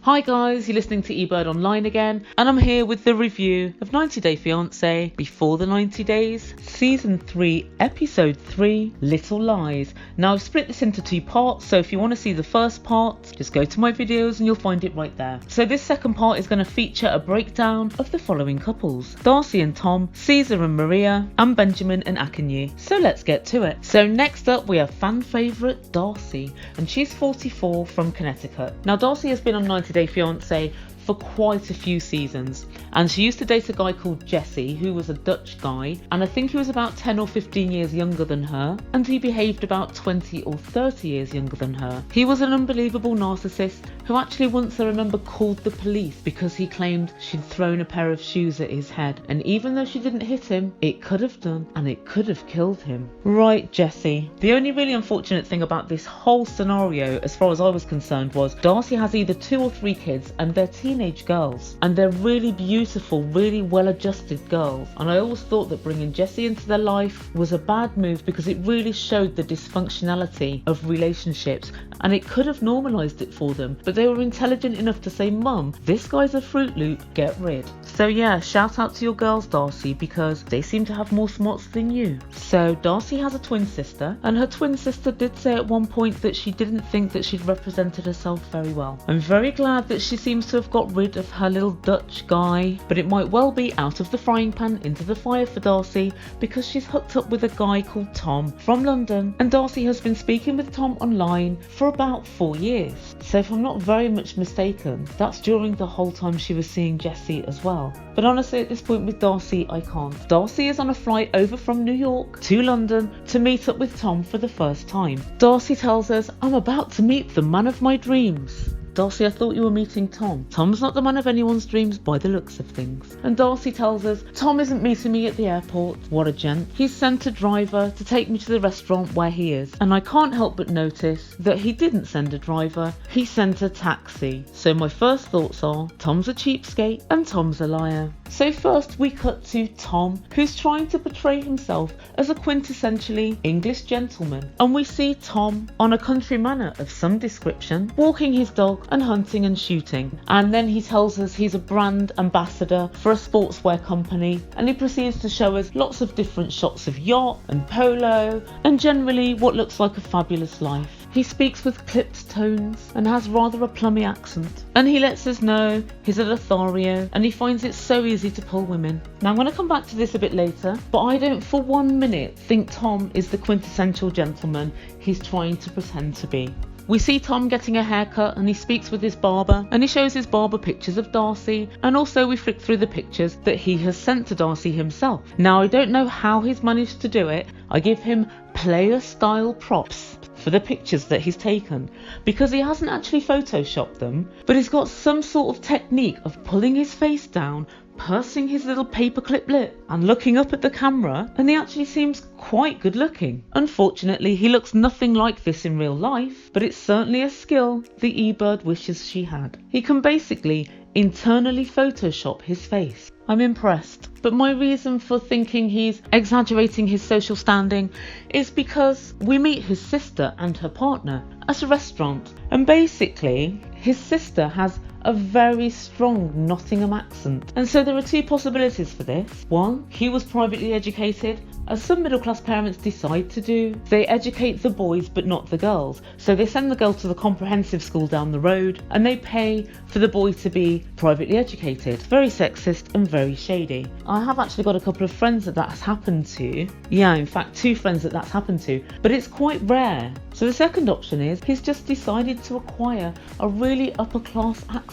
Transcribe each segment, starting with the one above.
Hi guys, you're listening to Ebird Online again, and I'm here with the review of 90 Day Fiance Before the 90 Days, Season 3, Episode 3, Little Lies. Now I've split this into two parts, so if you want to see the first part, just go to my videos and you'll find it right there. So this second part is going to feature a breakdown of the following couples: Darcey and Tom, Caesar and Maria, and Benjamin and AKINYI. So let's get to it. So next up we have fan favourite Darcey, and she's 44 from Connecticut. Now Darcey has been on 90 Day Fiance for quite a few seasons, and she used to date a guy called Jessie, who was a Dutch guy, and I think he was about 10 or 15 years younger than her, and he behaved about 20 or 30 years younger than her. He was an unbelievable narcissist who actually once, I remember, called the police because he claimed she'd thrown a pair of shoes at his head, and even though she didn't hit him, it could have done, and it could have killed him. Right, Jessie. The only really unfortunate thing about this whole scenario, as far as I was concerned, was Darcey has either 2 or 3 kids, and they're teenage girls, and they're really beautiful, really well-adjusted girls, and I always thought that bringing Jessie into their life was a bad move because it really showed the dysfunctionality of relationships, and it could have normalised it for them, but they were intelligent enough to say, Mum, this guy's a Fruit Loop, get rid. So yeah, shout out to your girls, Darcey, because they seem to have more smarts than you. So Darcey has a twin sister, and her twin sister did say at one point that she didn't think that she'd represented herself very well. I'm very glad that she seems to have got rid of her little Dutch guy, but it might well be out of the frying pan into the fire for Darcey, because she's hooked up with a guy called Tom from London, and Darcey has been speaking with Tom online for about 4 years. So if I'm not very much mistaken, that's during the whole time she was seeing Jessie as well. But honestly, at this point with Darcey, I can't. Darcey is on a flight over from New York to London to meet up with Tom for the first time. Darcey tells us, I'm about to meet the man of my dreams. Darcey, I thought you were meeting Tom. Tom's not the man of anyone's dreams by the looks of things. And Darcey tells us, Tom isn't meeting me at the airport. What a gent. He's sent a driver to take me to the restaurant where he is. And I can't help but notice that he didn't send a driver, he sent a taxi. So my first thoughts are, Tom's a cheapskate and Tom's a liar. So first we cut to Tom, who's trying to portray himself as a quintessentially English gentleman. And we see Tom on a country manor of some description, walking his dog and hunting and shooting. And then he tells us he's a brand ambassador for a sportswear company, and he proceeds to show us lots of different shots of yacht and polo and generally what looks like a fabulous life. He speaks with clipped tones and has rather a plummy accent, and he lets us know he's a Lothario and he finds it so easy to pull women. Now I'm going to come back to this a bit later, but I don't for 1 minute think Tom is the quintessential gentleman he's trying to pretend to be. We see Tom getting a haircut, and he speaks with his barber, and he shows his barber pictures of Darcey, and also we flick through the pictures that he has sent to Darcey himself. Now I don't know how he's managed to do it. I give him player style props for the pictures that he's taken, because he hasn't actually photoshopped them, but he's got some sort of technique of pulling his face down, pursing his little paperclip lip and looking up at the camera, and he actually seems quite good looking. Unfortunately, he looks nothing like this in real life, but it's certainly a skill the eBird wishes she had. He can basically internally Photoshop his face. I'm impressed. But my reason for thinking he's exaggerating his social standing is because we meet his sister and her partner at a restaurant, and basically his sister has a very strong Nottingham accent, and so there are 2 possibilities for this. One, he was privately educated, as some middle class parents decide to do. They educate the boys but not the girls, so they send the girl to the comprehensive school down the road and they pay for the boy to be privately educated. Very sexist and very shady. I have actually got a couple of friends that has happened to. Yeah, in fact 2 friends that that's happened to, but it's quite rare. So the second option is he's just decided to acquire a really upper class accent.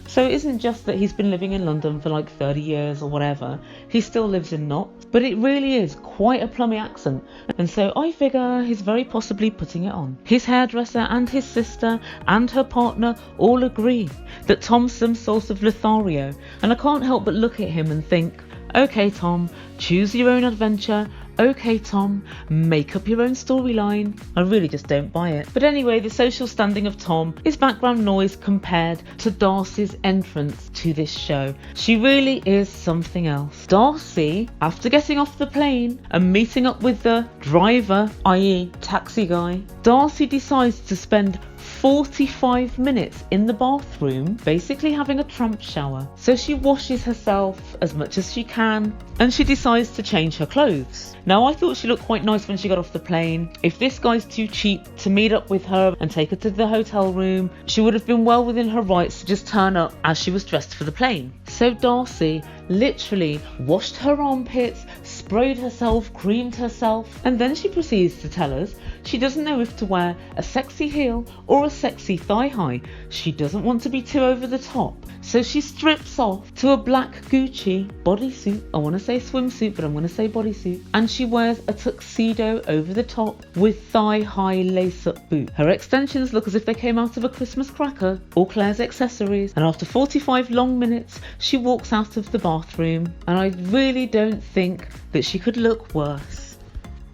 So it isn't just that he's been living in London for like 30 years or whatever, he still lives in Notts, but it really is quite a plummy accent, and so I figure he's very possibly putting it on. His hairdresser and his sister and her partner all agree that Tom's some sort of Lothario, and I can't help but look at him and think, okay Tom, choose your own adventure. Okay Tom, make up your own storyline. I really just don't buy it. But anyway, the social standing of Tom is background noise compared to Darcey's entrance to this show. She really is something else. Darcey, after getting off the plane and meeting up with the driver, i.e. taxi guy, Darcey decides to spend 45 minutes in the bathroom, basically having a tramp shower. So she washes herself as much as she can and she decides to change her clothes. Now, I thought she looked quite nice when she got off the plane. If this guy's too cheap to meet up with her and take her to the hotel room, she would have been well within her rights to just turn up as she was dressed for the plane. So Darcey literally washed her armpits, sprayed herself, creamed herself, and then she proceeds to tell us she doesn't know if to wear a sexy heel or a sexy thigh high. She doesn't want to be too over the top. So she strips off to a black Gucci bodysuit. I want to say swimsuit, but I'm going to say bodysuit. And she wears a tuxedo over the top with thigh-high lace-up boots. Her extensions look as if they came out of a Christmas cracker, or Claire's accessories. And after 45 long minutes, she walks out of the bathroom. And I really don't think that she could look worse.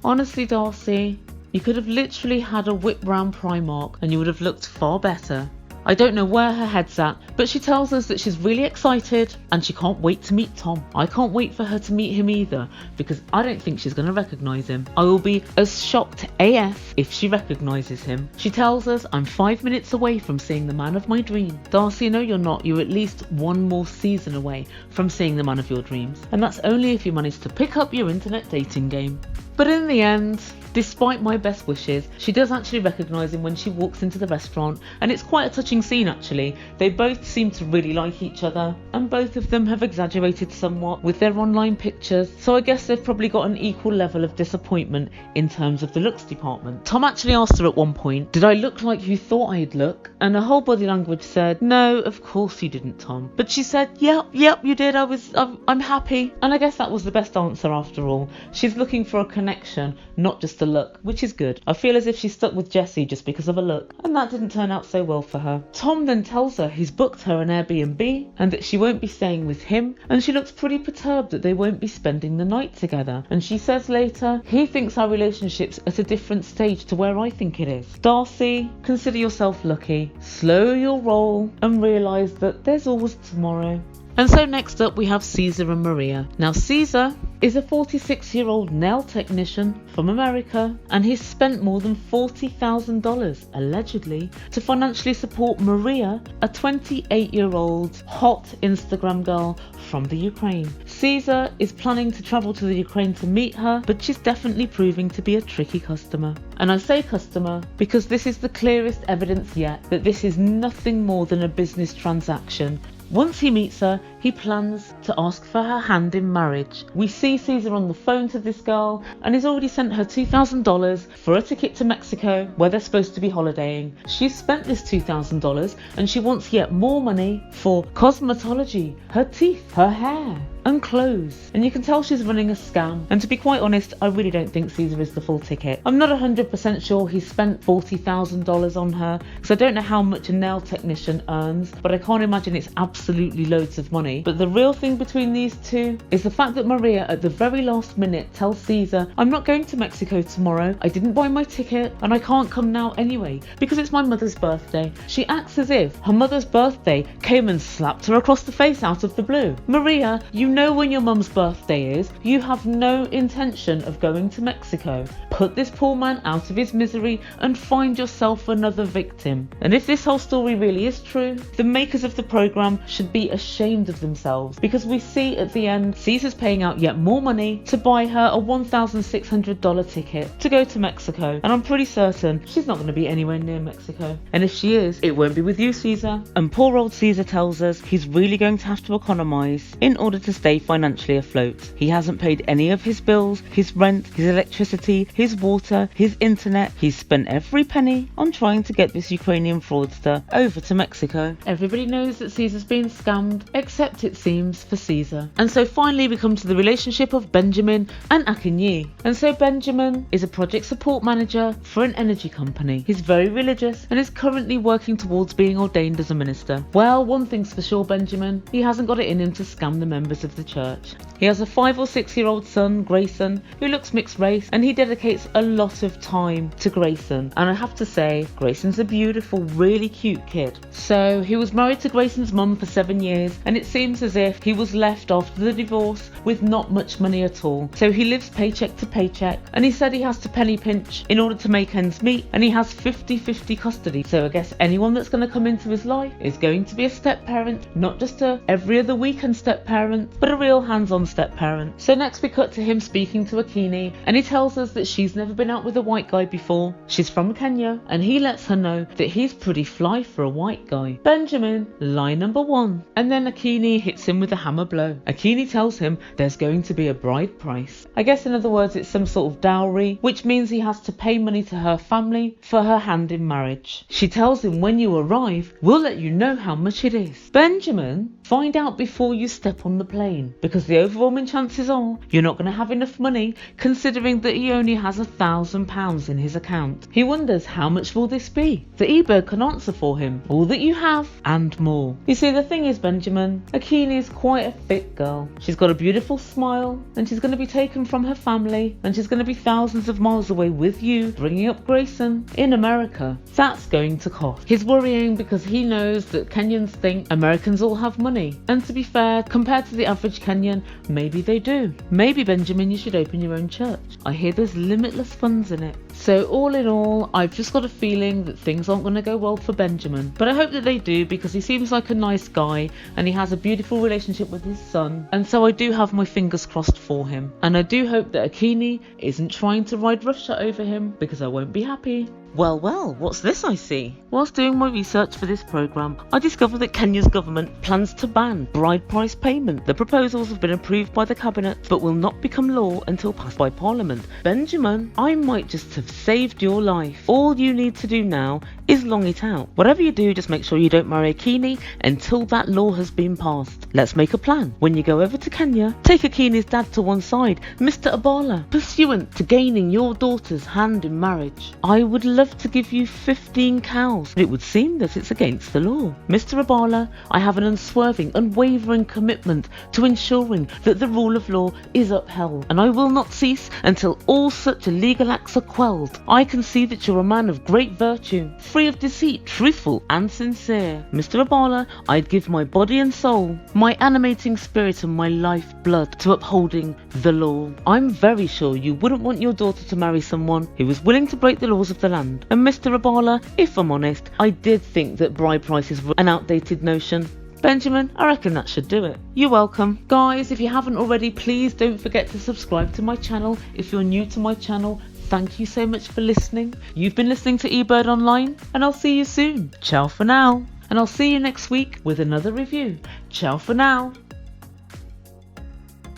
Honestly, Darcey, you could have literally had a whip round Primark and you would have looked far better. I don't know where her head's at, but she tells us that she's really excited and she can't wait to meet Tom. I can't wait for her to meet him either, because I don't think she's going to recognise him. I will be as shocked AF if she recognises him. She tells us, I'm 5 minutes away from seeing the man of my dream. Darcey, no you're not. You're at least one more season away from seeing the man of your dreams. And that's only if you manage to pick up your internet dating game. But in the end, despite my best wishes, she does actually recognise him when she walks into the restaurant, and it's quite a touching scene actually. They both seem to really like each other, and both of them have exaggerated somewhat with their online pictures, so I guess they've probably got an equal level of disappointment in terms of the looks department. Tom actually asked her at one point, did I look like you thought I'd look? And her whole body language said, no, of course you didn't, Tom. But she said, yep, you did, I'm happy. And I guess that was the best answer after all. She's looking for a connection, not just a look, which is good. I feel as if she's stuck with Jessie just because of a look, and that didn't turn out so well for her. Tom then tells her he's booked her an Airbnb and that she won't be staying with him, and she looks pretty perturbed that they won't be spending the night together. And she says later, he thinks our relationship's at a different stage to where I think it is. Darcey, consider yourself lucky, slow your roll and realise that there's always tomorrow. And so next up we have Caesar and Maria. Now Caesar is a 46-year-old nail technician from America, and he's spent more than $40,000 allegedly to financially support Maria, a 28-year-old hot Instagram girl from the Ukraine. Caesar is planning to travel to the Ukraine to meet her, but she's definitely proving to be a tricky customer. And I say customer because this is the clearest evidence yet that this is nothing more than a business transaction. Once he meets her, he plans to ask for her hand in marriage. We see Caesar on the phone to this girl, and he's already sent her $2,000 for a ticket to Mexico where they're supposed to be holidaying. She's spent this $2,000 and she wants yet more money for cosmetology, her teeth, her hair and clothes. And you can tell she's running a scam. And to be quite honest, I really don't think Caesar is the full ticket. I'm not 100% sure he spent $40,000 on her, because I don't know how much a nail technician earns, but I can't imagine it's absolutely loads of money. But the real thing between these two is the fact that Maria at the very last minute tells Caesar, I'm not going to Mexico tomorrow, I didn't buy my ticket and I can't come now anyway because it's my mother's birthday. She acts as if her mother's birthday came and slapped her across the face out of the blue. Maria, you know when your mum's birthday is. You have no intention of going to Mexico. Put this poor man out of his misery and find yourself another victim. And if this whole story really is true, the makers of the program should be ashamed of themselves, because we see at the end Caesar's paying out yet more money to buy her a $1,600 ticket to go to Mexico, and I'm pretty certain she's not going to be anywhere near Mexico. And if she is, it won't be with you, Caesar. And poor old Caesar tells us he's really going to have to economise in order to stay financially afloat. He hasn't paid any of his bills, his rent, his electricity, his water, his internet. He's spent every penny on trying to get this Ukrainian fraudster over to Mexico. Everybody knows that Caesar's been scammed, except it seems for Caesar. And so finally we come to the relationship of Benjamin and AKINYI. And so Benjamin is a project support manager for an energy company. He's very religious and is currently working towards being ordained as a minister. Well, one thing's for sure, Benjamin, he hasn't got it in him to scam the members of the church. He has a 5 or 6 year old son, Grayson, who looks mixed race, and he dedicates a lot of time to Grayson. And I have to say, Grayson's a beautiful, really cute kid. So he was married to Grayson's mum for 7 years, and it seems as if he was left after the divorce with not much money at all. So he lives paycheck to paycheck, and he said he has to penny pinch in order to make ends meet, and he has 50-50 custody. So I guess anyone that's going to come into his life is going to be a step parent, not just a every other weekend step parent, but a real hands-on step parent. So next we cut to him speaking to AKINYI, and he tells us that she's never been out with a white guy before. She's from Kenya, and he lets her know that he's pretty fly for a white guy. Benjamin, lie number 1. And then AKINYI hits him with a hammer blow. AKINYI tells him there's going to be a bride price. I guess in other words it's some sort of dowry, which means he has to pay money to her family for her hand in marriage. She tells him when you arrive, we'll let you know how much it is. Benjamin, find out before you step on the plane, because the overwhelming chances are you're not going to have enough money, considering that he only has £1,000 in his account. He wonders how much will this be. The Ebird can answer for him. All that you have and more. You see, the thing is, Benjamin, AKINYI is quite a thick girl. She's got a beautiful smile, and she's going to be taken from her family, and she's going to be thousands of miles away with you, bringing up Grayson in America. That's going to cost. He's worrying because he knows that Kenyans think Americans all have money, and to be fair, compared to the average Kenyan, maybe they do. Maybe, Benjamin, you should open your own church. I hear there's limitless funds in it. So all in all, I've just got a feeling that things aren't going to go well for Benjamin, but I hope that they do, because he seems like a nice guy and he has a beautiful relationship with his son, and so I do have my fingers crossed for him, and I do hope that AKINYI isn't trying to ride roughshod over him, because I won't be happy. Well, what's this I see? Whilst doing my research for this programme, I discovered that Kenya's government plans to ban bride price payment. The proposals have been approved by the cabinet, but will not become law until passed by Parliament. Benjamin, I might just have saved your life. All you need to do now is long it out. Whatever you do, just make sure you don't marry AKINYI until that law has been passed. Let's make a plan. When you go over to Kenya, take AKINYI's dad to one side, Mr. Abala, pursuant to gaining your daughter's hand in marriage. I would love to give you 15 cows, but it would seem that it's against the law. Mr. Abala, I have an unswerving, unwavering commitment to ensuring that the rule of law is upheld, and I will not cease until all such illegal acts are quelled. I can see that you're a man of great virtue, free of deceit, truthful and sincere. Mr. Abala, I'd give my body and soul, my animating spirit and my life blood to upholding the law. I'm very sure you wouldn't want your daughter to marry someone who was willing to break the laws of the land. And Mr. Abala, if I'm honest, I did think that bride prices were an outdated notion. Benjamin, I reckon that should do it. You're welcome. Guys, if you haven't already, please don't forget to subscribe to my channel. If you're new to my channel, thank you so much for listening. You've been listening to Ebird Online, and I'll see you soon. Ciao for now. And I'll see you next week with another review. Ciao for now.